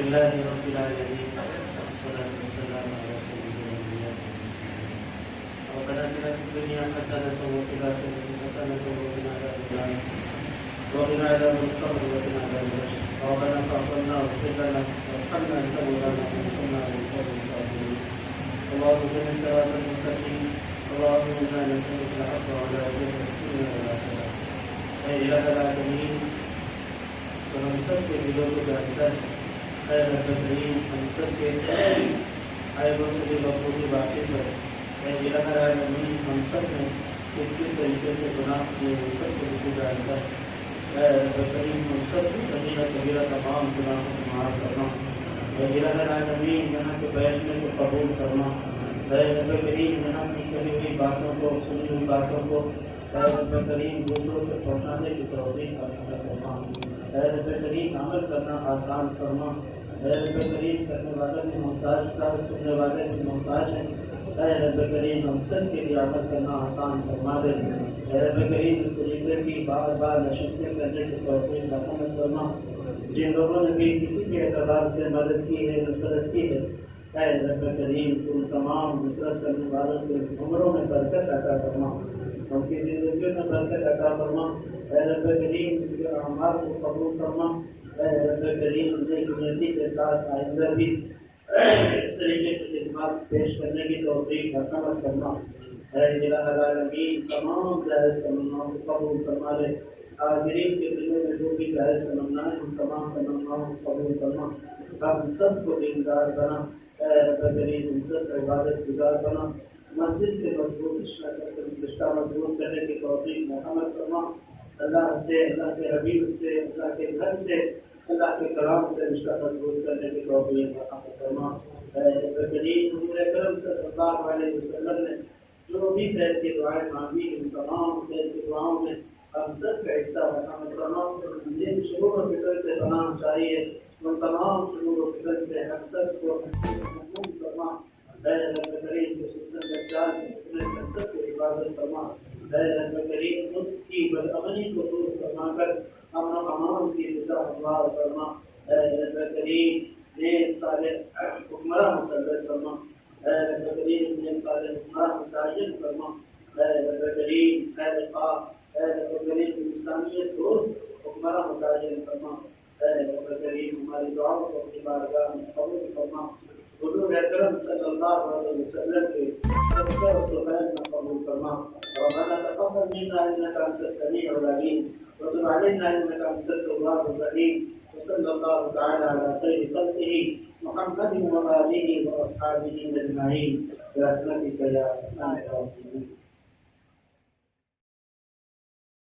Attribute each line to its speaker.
Speaker 1: لله رب العالمين والصلاة والسلام على سيد الأنبياء والمرسلين. ربنا آتنا في الدنيا حسنة وفي الآخرة حسنة وقنا عذاب النار وقنا عذاب القبر وقنا عذاب الحشر. ربنا فاغفر لنا واغفر لنا وارحمنا أنت مولانا وانصرنا على القوم الكافرين. اللهم اهدنا الصراط المستقيم. اللهم إنا نسألك العفو والعافية في الدنيا والآخرة. اے الہ العالمین، تو ہم سب کے دلوں کو جانتا ہے، اے رب کریم ہم سب کے عیبوں سے بھی بخوبی واقف ہے. اے الہ العالمین ہم سب نے کس طریقے سے گناہ کیے ہم سب کو بھی جانتا ہے. اے رب کریم ہم سب کی صغیرہ کبیرہ تمام گناہوں کو معاف کرنا. اے الہ العالمین یہاں کے بیٹھنے کو قبول کرنا. اے رب کریم یہاں کی کہی ہوئی باتوں کو، سنی ہوئی باتوں کو اے رب کریم دوسروں کو پہنچانے کی توفیق عطا فرما. اے رب کریم عمل کرنا آسان فرما. اے رب کریم کرنے والے بھی محتاج تھا، سننے والے بھی محتاج ہیں. اے رب کریم ہم سب کے لیے عمل کرنا آسان فرما دے. اے رب کریم اس طریقے کی بار بار نشستیں کرنے کی توفیق عطا فرما. جن لوگوں نے بھی کسی کے اعتبار سے مدد کی ہے، نصرت کی ہے، اے رب کریم تم تمام نصرت کرنے والوں کے عمروں میں برکت عطا فرما، ان کی زندگیوں میں برکت عطا فرما. اے رب کریم ان کے اعمال کو قبول فرما. اے رب کریم نیک نیتی کے ساتھ آئندہ بھی اس طریقے کی خدمات پیش کرنے کی توفیق عطا فرما. اے الہ العالمین تمام جائز تمناؤں کو قبول فرما لے. حاضرین کے دلوں میں جو بھی جائز تمنائیں ان تمام تمناؤں کو قبول فرما. ہم سب کو دیندار بنا. اے رب کریم ہم سب کو عبادت گزار بنا. مسجد سے مضبوط رشتہ مضبوط کرنے کی توفیق محمد فرما. اللہ سے، اللہ کے حبیب سے، اللہ کے گھر سے، اللہ کے کلام سے رشتہ مضبوط کرنے کی توفیق محمد فرما. اے رب کریم حضور اکرم صلی اللہ علیہ وسلم نے جو بھی خیر کی دعائیں مانگی ان تمام خیر کی دعاؤں میں ہم سب کا حصہ محمد فرما. جن شرور و فکر سے پناہ چاہیے ان تمام شرور و فکر سے ہم سب کو محفوظ فرما. اے رب کریم کے سلسلے میں جان اپنے سب کو حفاظت فرما. اے رب کریم ملک کی بدامنی کو دور فرما کر امن و امان کی فضا ہموار فرما. اے رب کریم نیک صالح حکمراں مسلط فرما. اے رب کریم نیک صالح حکمراں متعین فرما. اے رب کریم خیر خواہ، اے رب کریم انسانیت دوست حکمراں متعین فرما. اے رب کریم ہماری دعاؤں کو اپنی بارگاہ میں قبول فرما. حضور اکرم صلی اللہ علیہ وسلم کے صدقہ و فضائل میں قبول فرما. ربنا تقبل منا انك انت السميع العليم وتب علينا انك انت التواب الرحيم. وصلى الله تعالى على خير خلقه محمد وآله وأصحابه أجمعين برحمتك يا أرحم الراحمين.